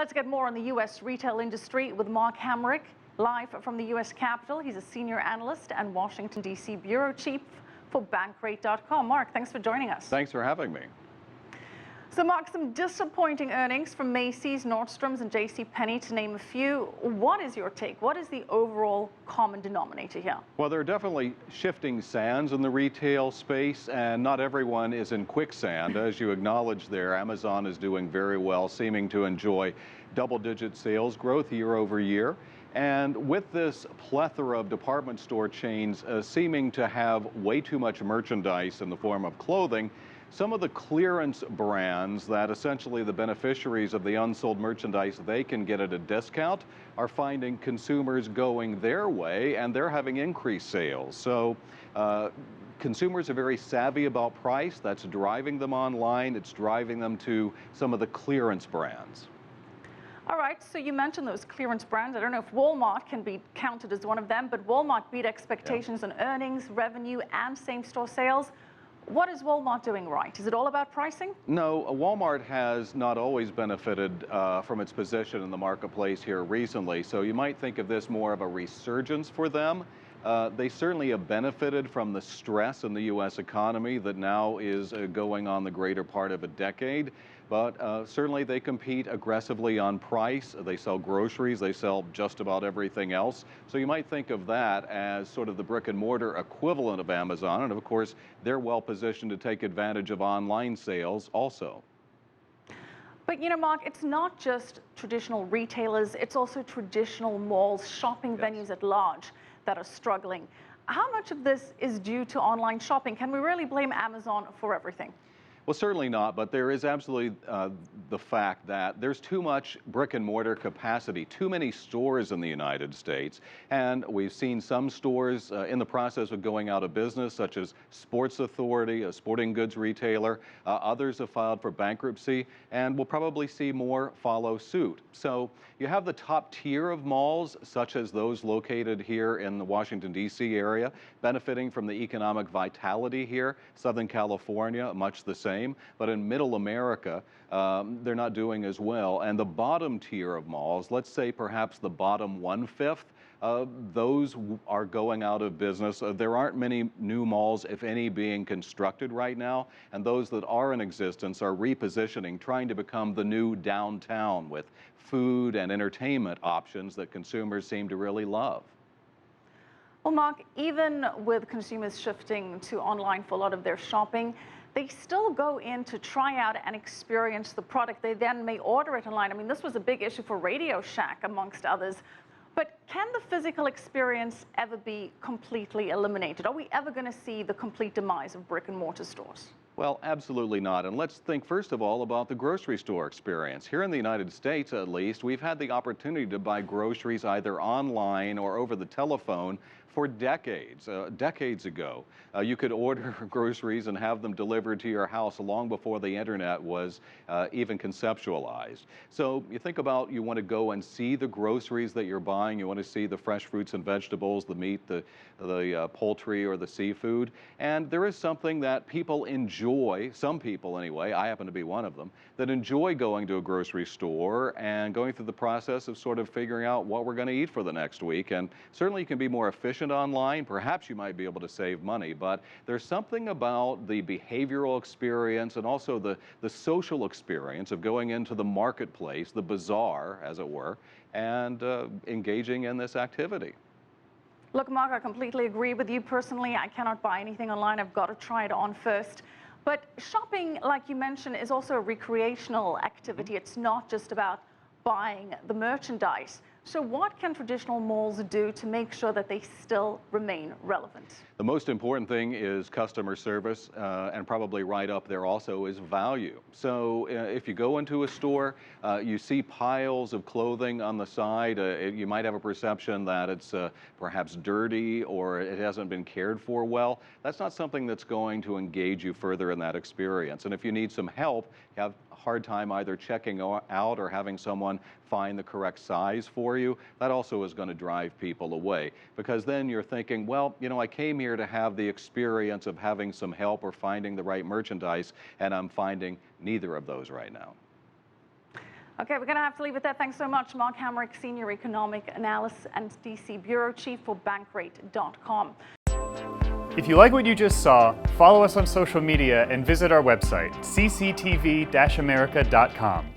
Let's get more on the U.S. retail industry with Mark Hamrick, live from the U.S. Capitol. He's a senior analyst and Washington, D.C. bureau chief for Bankrate.com. Mark, thanks for joining us. Thanks for having me. So, Mark, some disappointing earnings from Macy's, Nordstrom's, and JCPenney, to name a few. What is your take? What is the overall common denominator here? Well, there are definitely shifting sands in the retail space, and not everyone is in quicksand. As you acknowledged there, Amazon is doing very well, seeming to enjoy double-digit sales growth year over year. And with this plethora of department store chains seeming to have way too much merchandise in the form of clothing, some of the clearance brands that essentially the beneficiaries of the unsold merchandise they can get at a discount are finding consumers going their way, and they're having increased sales. So consumers are very savvy about price. That's driving them online. It's driving them to some of the clearance brands. All right, so you mentioned those clearance brands. I don't know if Walmart can be counted as one of them, but Walmart beat expectations on earnings, revenue, and same-store sales. What is Walmart doing right? Is it all about pricing? No, Walmart has not always benefited from its position in the marketplace here recently, so you might think of this more of a resurgence for them. They certainly have benefited from the stress in the U.S. economy that now is going on the greater part of a decade. But certainly they compete aggressively on price. They sell groceries. They sell just about everything else. So you might think of that as sort of the brick and mortar equivalent of Amazon. And of course, they're well positioned to take advantage of online sales also. But, you know, Mark, it's not just traditional retailers. It's also traditional malls, shopping venues at large that are struggling. How much of this is due to online shopping? Can we really blame Amazon for everything? Well, certainly not, but there is absolutely the fact that there's too much brick and mortar capacity, too many stores in the United States, and we've seen some stores in the process of going out of business, such as Sports Authority, a sporting goods retailer. Others have filed for bankruptcy, and we'll probably see more follow suit. So you have the top tier of malls, such as those located here in the Washington, D.C. area, benefiting from the economic vitality here. Southern California, much the same. But in middle America, they're not doing as well. And the bottom tier of malls, let's say perhaps the bottom 1/5, those are going out of business. There aren't many new malls, if any, being constructed right now. And those that are in existence are repositioning, trying to become the new downtown with food and entertainment options that consumers seem to really love. Well, Mark, even with consumers shifting to online for a lot of their shopping, they still go in to try out and experience the product. They then may order it online. I mean, this was a big issue for Radio Shack, amongst others. But can the physical experience ever be completely eliminated? Are we ever going to see the complete demise of brick and mortar stores? Well, absolutely not. And let's think, first of all, about the grocery store experience. Here in the United States, at least, we've had the opportunity to buy groceries either online or over the telephone for decades. Decades ago, you could order groceries and have them delivered to your house long before the internet was even conceptualized. So you think about, you want to go and see the groceries that you're buying. You want to see the fresh fruits and vegetables, the meat, the poultry or the seafood. And there is something that people enjoy, some people anyway, I happen to be one of them, that enjoy going to a grocery store and going through the process of sort of figuring out what we're going to eat for the next week. And certainly you can be more efficient online. Perhaps you might be able to save money, but there's something about the behavioral experience and also the social experience of going into the marketplace, the bazaar, as it were, and engaging in this activity. Look, Mark, I completely agree with you. Personally, I cannot buy anything online. I've got to try it on first. But shopping, like you mentioned, is also a recreational activity. It's not just about buying the merchandise. So what can traditional malls do to make sure that they still remain relevant? The most important thing is customer service, and probably right up there also is value. So if you go into a store, you see piles of clothing on the side, you might have a perception that it's perhaps dirty or it hasn't been cared for well. That's not something that's going to engage you further in that experience. And if you need some help, you have a hard time either checking out or having someone find the correct size for you, that also is going to drive people away, because then you're thinking, well, you know, I came here to have the experience of having some help or finding the right merchandise, and I'm finding neither of those right now. Okay, we're going to have to leave it there. Thanks so much, Mark Hamrick, Senior Economic Analyst and DC Bureau Chief for Bankrate.com. If you like what you just saw, follow us on social media and visit our website, cctv-america.com.